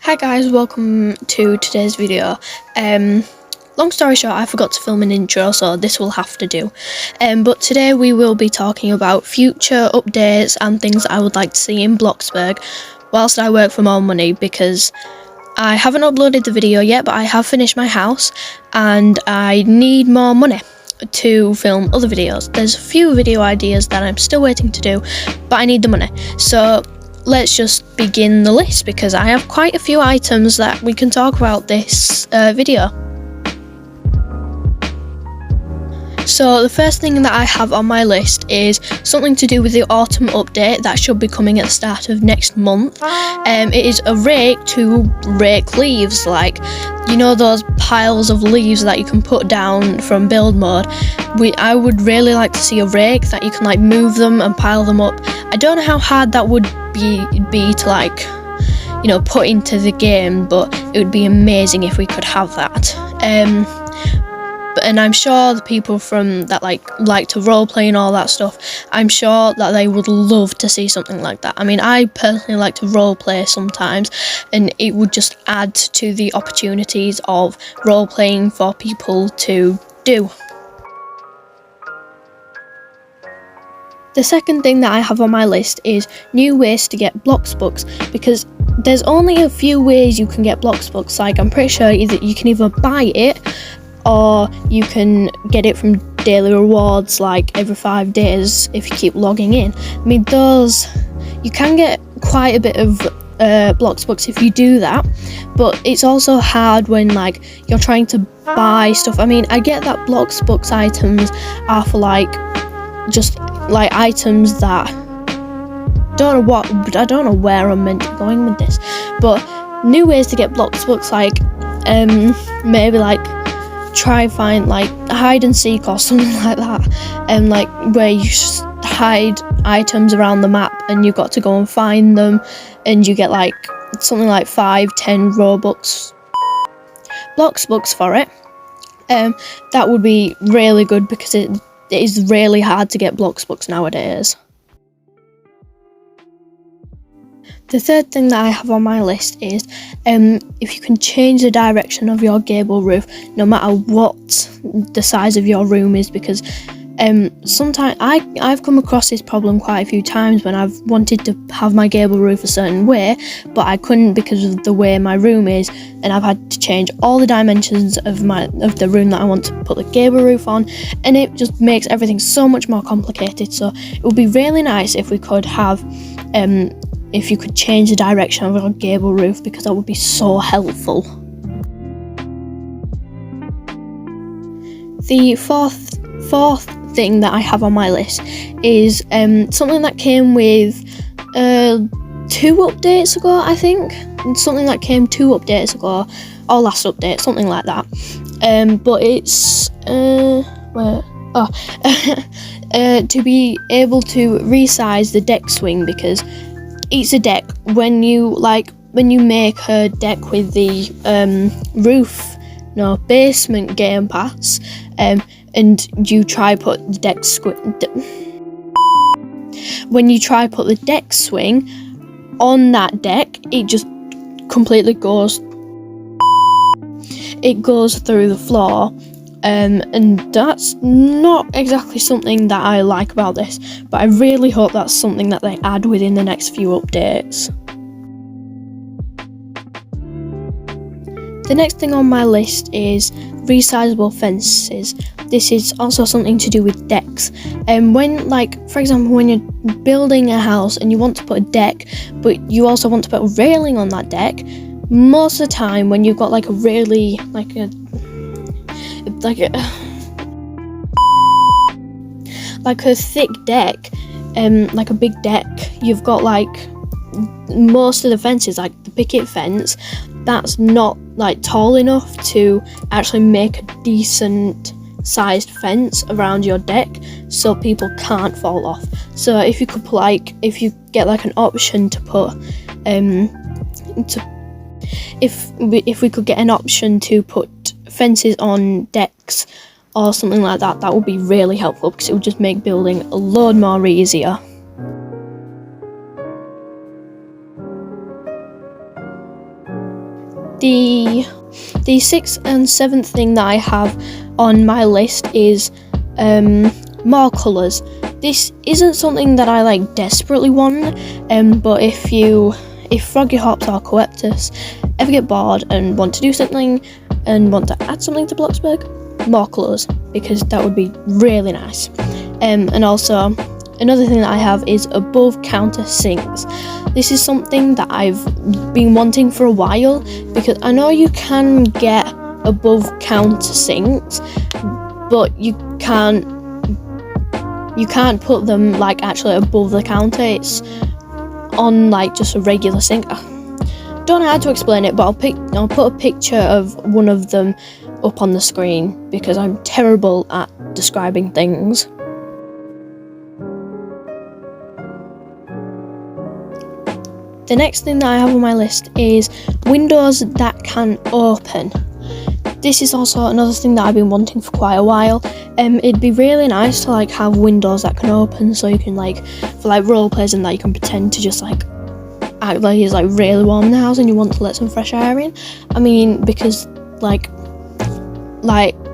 Hi guys, welcome to today's video. Long story short, I forgot to film an intro, so this will have to do. But today we will be talking about future updates and things I would like to see in Bloxburg whilst I work for more money, because I haven't uploaded the video yet, but I have finished my house and I need more money to film other videos. There's a few video ideas that I'm still waiting to do, but I need the money. So let's just begin the list, because I have quite a few items that we can talk about this video. So the first thing that I have on my list is something to do with the autumn update that should be coming at the start of next month. It is a rake to rake leaves, like, you know, those piles of leaves that you can put down from build mode. I would really like to see a rake that you can like move them and pile them up. I don't know how hard that would be to, like, you know, put into the game, but it would be amazing if we could have that. And I'm sure the people from that like to roleplay and all that stuff, I'm sure that they would love to see something like that. I mean, I personally like to roleplay sometimes, and it would just add to the opportunities of roleplaying for people to do. The second thing that I have on my list is new ways to get Bloxburg, because there's only a few ways you can get Bloxburg. Like, I'm pretty sure you can either buy it, or you can get it from daily rewards, like every 5 days if you keep logging in. I mean, those, you can get quite a bit of Bloxburg if you do that, but it's also hard when like you're trying to buy stuff. I mean, I get that Bloxburg items are for like just like items that I don't know where I'm meant to be going with this, but new ways to get Bloxburg, like maybe like try find like hide and seek or something like that, and like where you just hide items around the map and you've got to go and find them, and you get like something like 5-10 Robux Bloxburg for it. That would be really good, because it is really hard to get Bloxburg nowadays. The third thing that I have on my list is if you can change the direction of your gable roof, no matter what the size of your room is, because sometimes I've come across this problem quite a few times when I've wanted to have my gable roof a certain way, but I couldn't because of the way my room is, and I've had to change all the dimensions of the room that I want to put the gable roof on, and it just makes everything so much more complicated. So it would be really nice if we could have if you could change the direction of your gable roof, because that would be so helpful. The fourth thing that I have on my list is something that came with 2 updates ago, I think. Something that came 2 updates ago, or last update, something like that. But it's to be able to resize the deck swing, because it's a deck when you make a deck with the basement game pass, and you try put the deck when you try put the deck swing on that deck, it just completely goes through the floor, and that's not exactly something that I like about this, but I really hope that's something that they add within the next few updates. The next thing on my list is resizable fences. This is also something to do with decks. When, like, for example, when you're building a house and you want to put a deck, but you also want to put a railing on that deck, most of the time when you've got like a really like a thick deck, like a big deck, you've got like most of the fences, like the picket fence, that's not like tall enough to actually make a decent sized fence around your deck so people can't fall off. So if you could if you get like an option to put if we could get an option to put fences on decks or something like that, that would be really helpful because it would just make building a load more easier. The sixth and seventh thing that I have on my list is more colours. This isn't something that I like desperately want, but if Froggy Hops or Coeptus ever get bored and want to do something and want to add something to Bloxburg, more colours, because that would be really nice. And also, another thing that I have is above counter sinks. This is something that I've been wanting for a while, because I know you can get above counter sinks, but you can't put them like actually above the counter. It's on like just a regular sink. Don't know how to explain it, but I'll put a picture of one of them up on the screen because I'm terrible at describing things. The next thing that I have on my list is windows that can open. This is also another thing that I've been wanting for quite a while. It'd be really nice to like have windows that can open, so you can like, for like role plays and that, you can pretend to just like act like it's like really warm in the house and you want to let some fresh air in. I mean, because like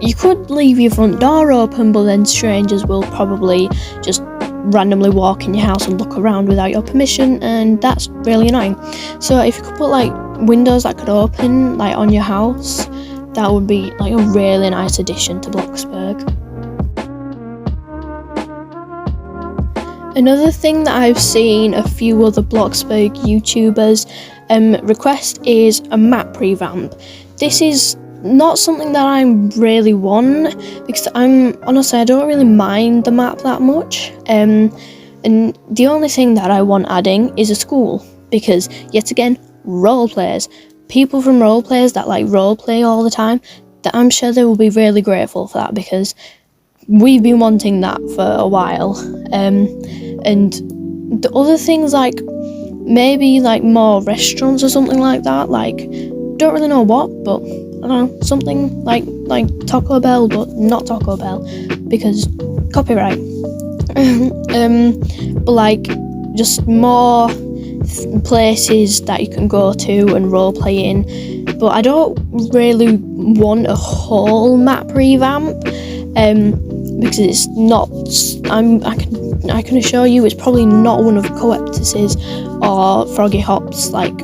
you could leave your front door open, but then strangers will probably just randomly walk in your house and look around without your permission, and that's really annoying. So if you could put like windows that could open like on your house, that would be like a really nice addition to Bloxburg. Another thing that I've seen a few other Bloxburg YouTubers request is a map revamp. This is not something that I really want, because I don't really mind the map that much. And the only thing that I want adding is a school, because yet again, role players. People from role players that like role play all the time, that I'm sure they will be really grateful for that, because we've been wanting that for a while. And the other things, like maybe like more restaurants or something like that, like don't really know what, but I don't know, something like Taco Bell, but not Taco Bell because copyright. But like just more places that you can go to and roleplay in. But I don't really want a whole map revamp, because it's not. I can assure you, it's probably not one of Coeptus's or Froggy Hops. Like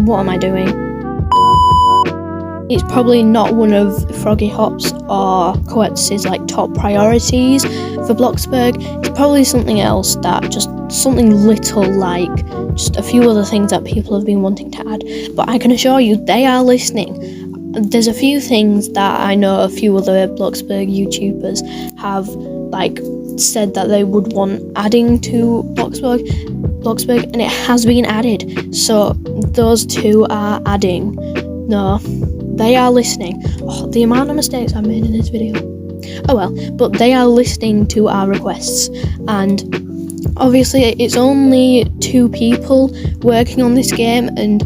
what am I doing? It's probably not one of Froggy Hops or Coeptus's like top priorities for Bloxburg. It's probably something else, that just something little, like just a few other things that people have been wanting to add. But I can assure you, they are listening. There's a few things that I know a few other Bloxburg YouTubers have like said that they would want adding to Bloxburg, and it has been added. So those two are adding. No, they are listening. Oh, the amount of mistakes I've made in this video. Oh well, but they are listening to our requests, and obviously it's only 2 people working on this game, and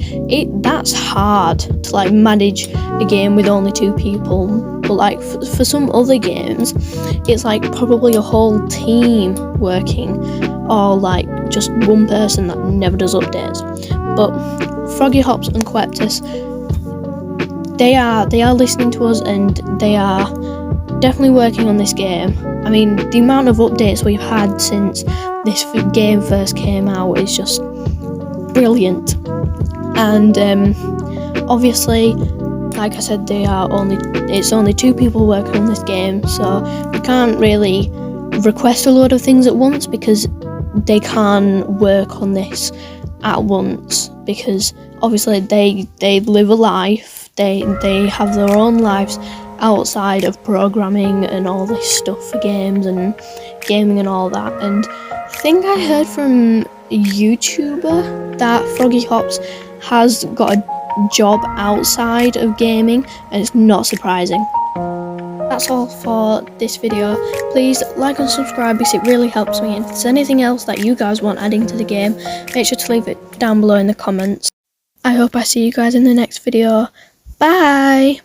that's hard to like manage a game with only 2 people. But like for some other games, it's like probably a whole team working, or like just one person that never does updates. But Froggy Hops and Coeptus, they are listening to us, and they are definitely working on this game. I mean, the amount of updates we've had since this game first came out is just brilliant. And obviously, like I said, it's only 2 people working on this game, so we can't really request a load of things at once, because they can't work on this at once, because obviously they live a life. They have their own lives outside of programming and all this stuff for games and gaming and all that. And I think I heard from a YouTuber that Froggy Hops has got a job outside of gaming, and it's not surprising. That's all for this video. Please like and subscribe, because it really helps me. And if there's anything else that you guys want adding to the game, make sure to leave it down below in the comments. I hope I see you guys in the next video. Bye!